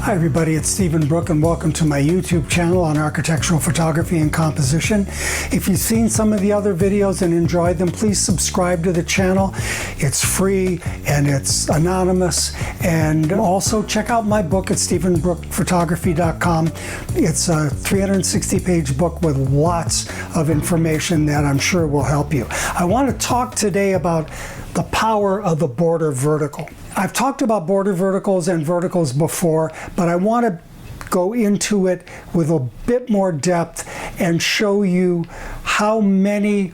Hi everybody, it's Stephen Brooke and welcome to my YouTube channel on architectural photography and composition. If you've seen some of the other videos and enjoyed them, please subscribe to the channel. It's free and it's anonymous. And also check out my book at stephenbrookephotography.com. It's a 360-page book with lots of information that I'm sure will help you. I want to talk today about the power of the border vertical. I've talked about border verticals and verticals before, but I want to go into it with a bit more depth and show you how many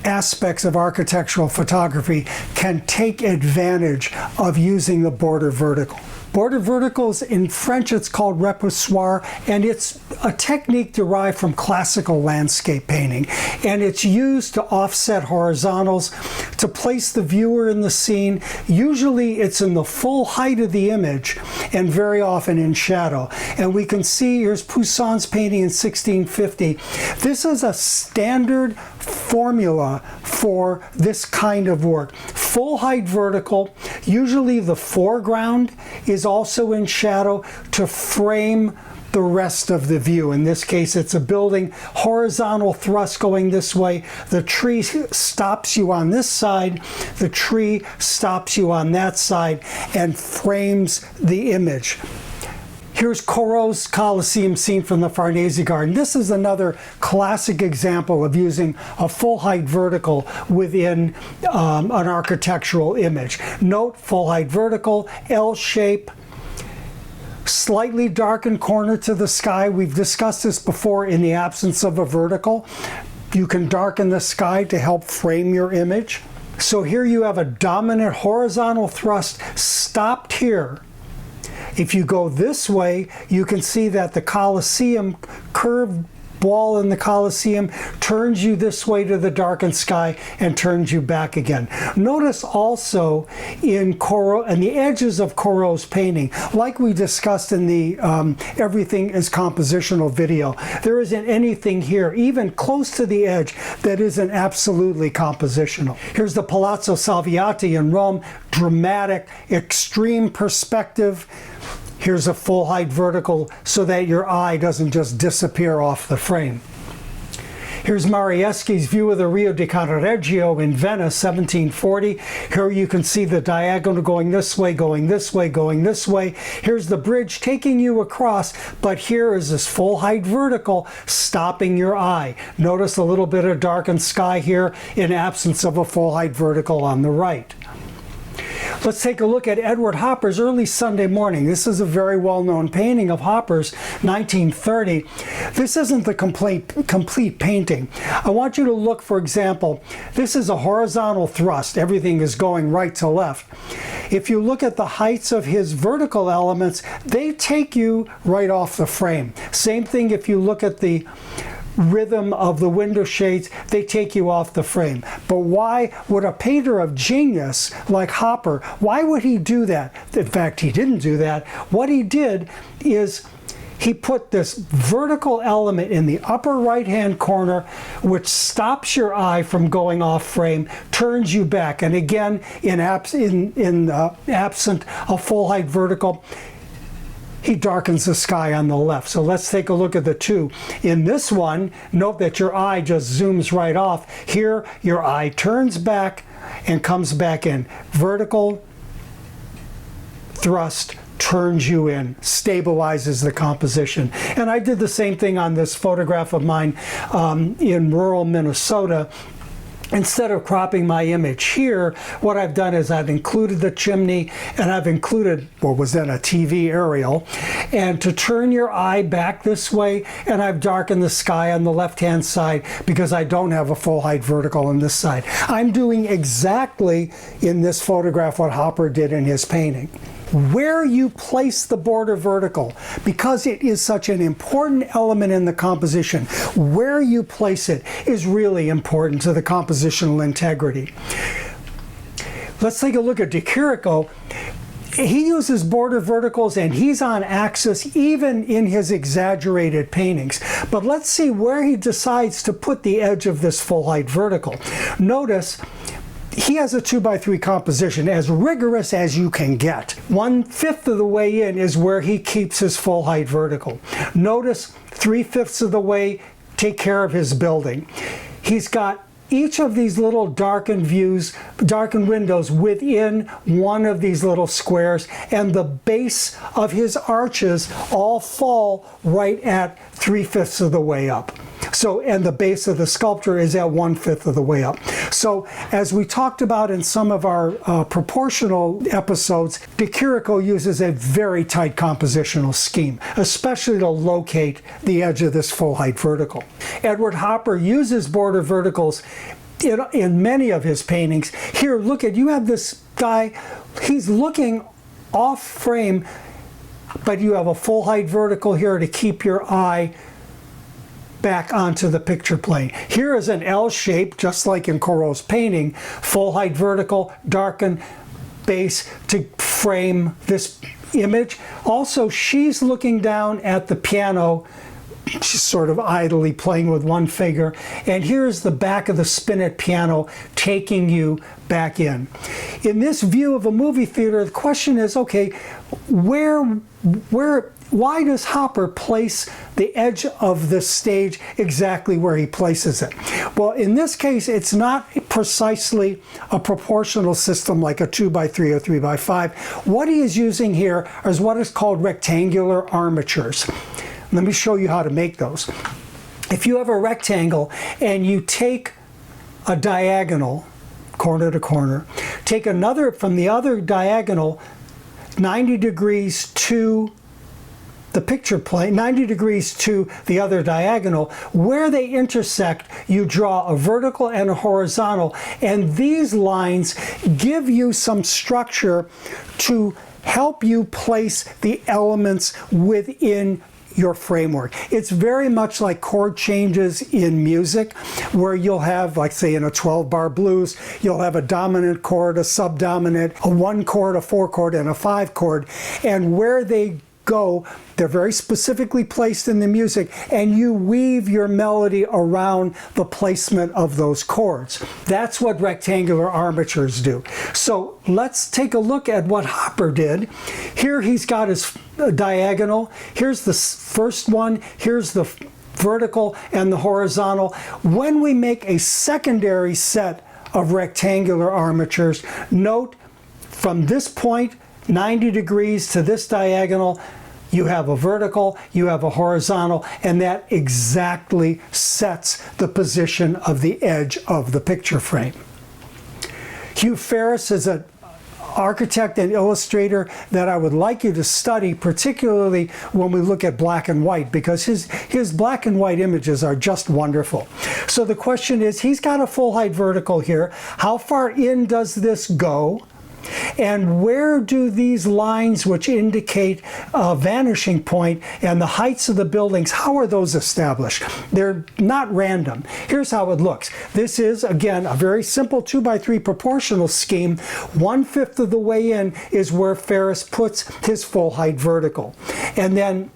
aspects of architectural photography can take advantage of using the border vertical. Border verticals, in French it's called repoussoir, and it's a technique derived from classical landscape painting. And it's used to offset horizontals, to place the viewer in the scene. Usually it's in the full height of the image and very often in shadow. And we can see here's Poussin's painting in 1650. This is a standard formula for this kind of work. Full height vertical, usually the foreground is also in shadow to frame the rest of the view. In this case, it's a building, horizontal thrust going this way. The tree stops you on this side, the tree stops you on that side, and frames the image. Here's Corot's Colosseum scene from the Farnese Garden. This is another classic example of using a full height vertical within an architectural image. Note, full height vertical, L shape, slightly darkened corner to the sky. We've discussed this before in the absence of a vertical. You can darken the sky to help frame your image. So here you have a dominant horizontal thrust stopped here. If you go this way, you can see that the Colosseum, curved wall in the Colosseum, turns you this way to the darkened sky and turns you back again. Notice also in Corot and the edges of Corot's painting, like we discussed in the Everything is Compositional video, there isn't anything here, even close to the edge, that isn't absolutely compositional. Here's the Palazzo Salviati in Rome, dramatic, extreme perspective. Here's a full height vertical so that your eye doesn't just disappear off the frame. Here's Marieschi's view of the Rio de Cannaregio in Venice, 1740. Here you can see the diagonal going this way, going this way, going this way. Here's the bridge taking you across, but here is this full height vertical stopping your eye. Notice a little bit of darkened sky here in absence of a full height vertical on the right. Let's take a look at Edward Hopper's Early Sunday Morning. This is a very well-known painting of Hopper's, 1930. This isn't the complete painting. I want you to look, for example, this is a horizontal thrust. Everything is going right to left. If you look at the heights of his vertical elements, they take you right off the frame. Same thing if you look at the rhythm of the window shades, they take you off the frame. But why would a painter of genius like Hopper, why would he do that? In fact, he didn't do that. What he did is he put this vertical element in the upper right-hand corner, which stops your eye from going off frame, turns you back. And again, absent a full height vertical, he darkens the sky on the left. So let's take a look at the two. In this one, note that your eye just zooms right off. Here, your eye turns back and comes back in. Vertical thrust turns you in, stabilizes the composition. And I did the same thing on this photograph of mine in rural Minnesota. Instead of cropping my image here, what I've done is I've included the chimney and I've included what was then a TV aerial, and to turn your eye back this way, and I've darkened the sky on the left-hand side because I don't have a full height vertical on this side. I'm doing exactly in this photograph what Hopper did in his painting. Where you place the border vertical, because it is such an important element in the composition, where you place it is really important to the compositional integrity. Let's take a look at De Chirico. He uses border verticals and he's on axis even in his exaggerated paintings. But let's see where he decides to put the edge of this full height vertical. Notice he has a 2x3 composition as rigorous as you can get. 1/5 of the way in is where he keeps his full height vertical. Notice 3/5 of the way, take care of his building. He's got each of these little darkened windows within one of these little squares, and the base of his arches all fall right at 3/5 of the way up. So, and the base of the sculpture is at 1/5 of the way up. So, as we talked about in some of our proportional episodes, De Chirico uses a very tight compositional scheme, especially to locate the edge of this full height vertical. Edward Hopper uses border verticals in many of his paintings. Here, look at, you have this guy, he's looking off frame, but you have a full height vertical here to keep your eye back onto the picture plane. Here is an L shape, just like in Corot's painting, full height vertical, darken base to frame this image. Also, she's looking down at the piano. She's sort of idly playing with one finger. And here's the back of the spinet piano taking you back in. In this view of a movie theater, the question is, okay, why does Hopper place the edge of the stage exactly where he places it? Well, in this case, it's not precisely a proportional system like a 2x3 or 3x5. What he is using here is what is called rectangular armatures. Let me show you how to make those. If you have a rectangle and you take a diagonal, corner to corner, take another from the other diagonal 90 degrees to the picture plane, 90 degrees to the other diagonal, where they intersect, you draw a vertical and a horizontal, and these lines give you some structure to help you place the elements within your framework. It's very much like chord changes in music, where you'll have, like say in a 12-bar blues, you'll have a dominant chord, a subdominant, a 1 chord, a 4 chord, and a 5 chord, and where they go, they're very specifically placed in the music, and you weave your melody around the placement of those chords. That's what rectangular armatures do. So let's take a look at what Hopper did. Here he's got his diagonal. Here's the first one. Here's the vertical and the horizontal. When we make a secondary set of rectangular armatures, note from this point 90 degrees to this diagonal, you have a vertical, you have a horizontal, and that exactly sets the position of the edge of the picture frame. Hugh Ferris is an architect and illustrator that I would like you to study, particularly when we look at black and white, because his black and white images are just wonderful. So the question is, he's got a full height vertical here. How far in does this go? And where do these lines, which indicate a vanishing point, and the heights of the buildings, how are those established? They're not random. Here's how it looks. This is, again, a very simple 2x3 proportional scheme. 1/5 of the way in is where Ferris puts his full height vertical. And then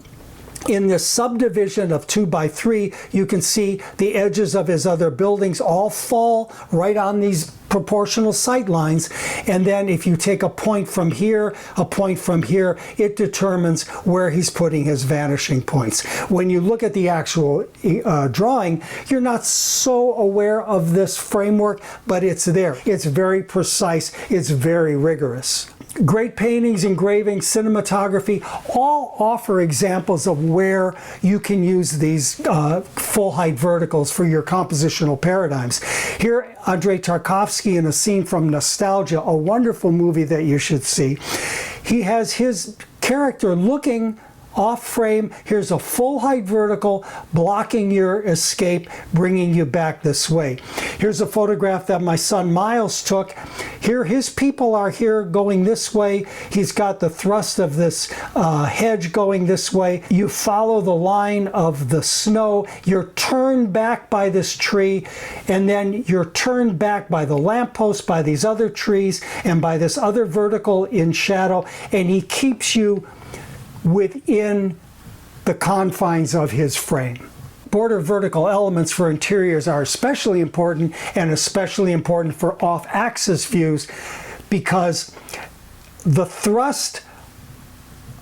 in this subdivision of 2x3, you can see the edges of his other buildings all fall right on these proportional sight lines. And then if you take a point from here, a point from here, it determines where he's putting his vanishing points. When you look at the actual drawing, you're not so aware of this framework, but it's there. It's very precise. It's very rigorous. Great paintings, engravings, cinematography all offer examples of where you can use these full height verticals for your compositional paradigms. Here, Andrei Tarkovsky in a scene from Nostalgia, a wonderful movie that you should see. He has his character looking off frame. Here's a full height vertical blocking your escape, bringing you back this way. Here's a photograph that my son Miles took. Here his people are here going this way. He's got the thrust of this hedge going this way. You follow the line of the snow. You're turned back by this tree, and then you're turned back by the lamppost, by these other trees, and by this other vertical in shadow, and he keeps you within the confines of his frame. Border vertical elements for interiors are especially important, and especially important for off-axis views, because the thrust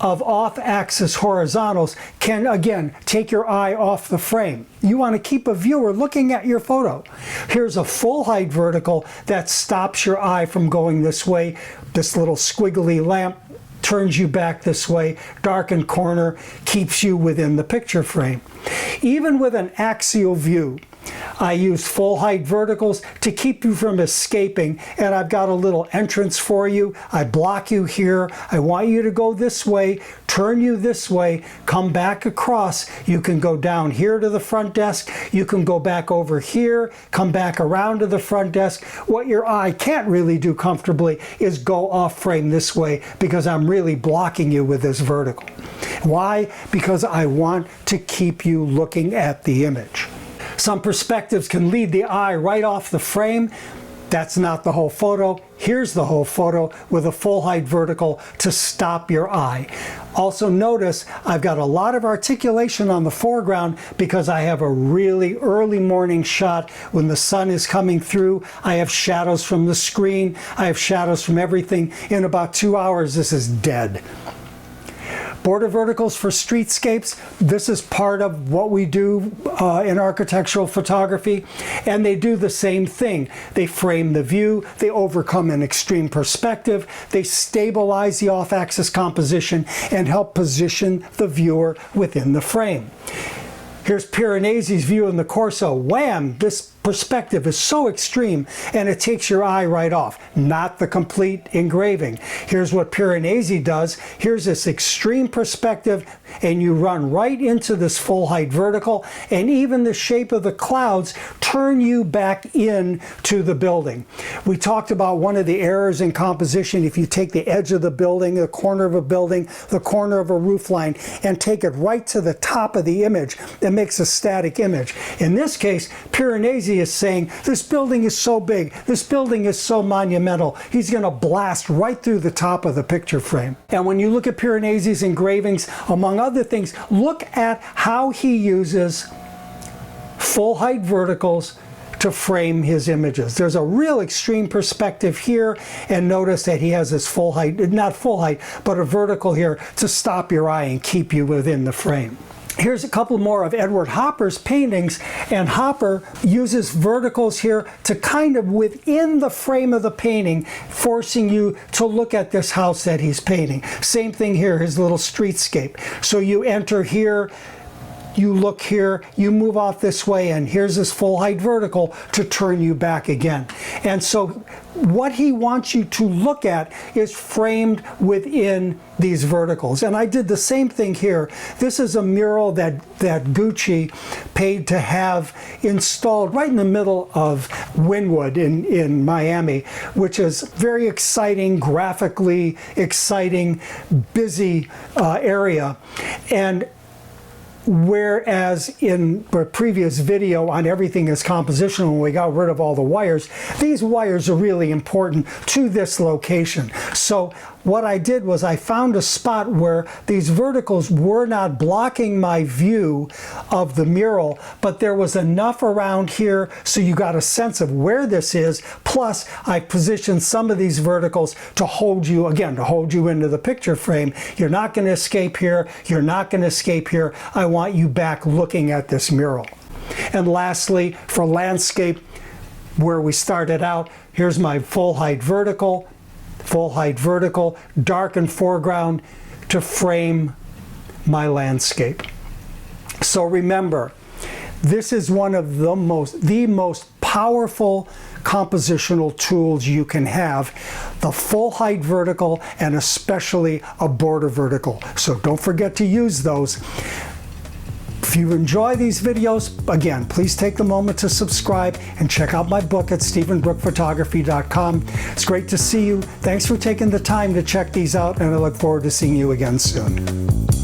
of off-axis horizontals can, again, take your eye off the frame. You want to keep a viewer looking at your photo. Here's a full-height vertical that stops your eye from going this way. This little squiggly lamp turns you back this way. Darkened corner keeps you within the picture frame. Even with an axial view, I use full height verticals to keep you from escaping, and I've got a little entrance for you. I block you here. I want you to go this way, turn you this way, come back across. You can go down here to the front desk. You can go back over here, come back around to the front desk. What your eye can't really do comfortably is go off frame this way, because I'm really blocking you with this vertical. Why? Because I want to keep you looking at the image. Some perspectives can lead the eye right off the frame. That's not the whole photo. Here's the whole photo with a full height vertical to stop your eye. Also notice I've got a lot of articulation on the foreground because I have a really early morning shot when the sun is coming through. I have shadows from the screen. I have shadows from everything. In about 2 hours, this is dead. Border verticals for streetscapes, this is part of what we do in architectural photography, and they do the same thing. They frame the view, they overcome an extreme perspective, they stabilize the off-axis composition and help position the viewer within the frame. Here's Piranesi's view in the Corso. Wham! This perspective is so extreme and it takes your eye right off. Not the complete engraving. Here's what Piranesi does. Here's this extreme perspective and you run right into this full height vertical, and even the shape of the clouds turn you back in to the building. We talked about one of the errors in composition. If you take the edge of the building, the corner of a building, the corner of a roof line, and take it right to the top of the image, it makes a static image. In this case, Piranesi is saying, this building is so big, this building is so monumental, he's going to blast right through the top of the picture frame. And when you look at Piranesi's engravings, among other things, look at how he uses full height verticals to frame his images. There's a real extreme perspective here, and notice that he has this full height, not full height, but a vertical here to stop your eye and keep you within the frame. Here's a couple more of Edward Hopper's paintings, and Hopper uses verticals here to kind of within the frame of the painting, forcing you to look at this house that he's painting. Same thing here, his little streetscape. So you enter here, you look here, you move off this way, and here's this full height vertical to turn you back again. And so what he wants you to look at is framed within these verticals. And I did the same thing here. This is a mural that Gucci paid to have installed right in the middle of Wynwood in Miami, which is very exciting, graphically exciting, busy area. And whereas in the previous video on everything is compositional, when we got rid of all the wires, these wires are really important to this location. So what I did was I found a spot where these verticals were not blocking my view of the mural, but there was enough around here so you got a sense of where this is. Plus, I positioned some of these verticals to hold you, again, to hold you into the picture frame. You're not going to escape here. You're not going to escape here. I want you back looking at this mural. And lastly, for landscape, where we started out, here's my full height vertical, darkened foreground to frame my landscape. So remember, this is one of the most powerful compositional tools you can have, the full height vertical and especially a border vertical. So don't forget to use those. If you enjoy these videos, again, please take the moment to subscribe and check out my book at StephenBrookePhotography.com. It's great to see you. Thanks for taking the time to check these out, and I look forward to seeing you again soon.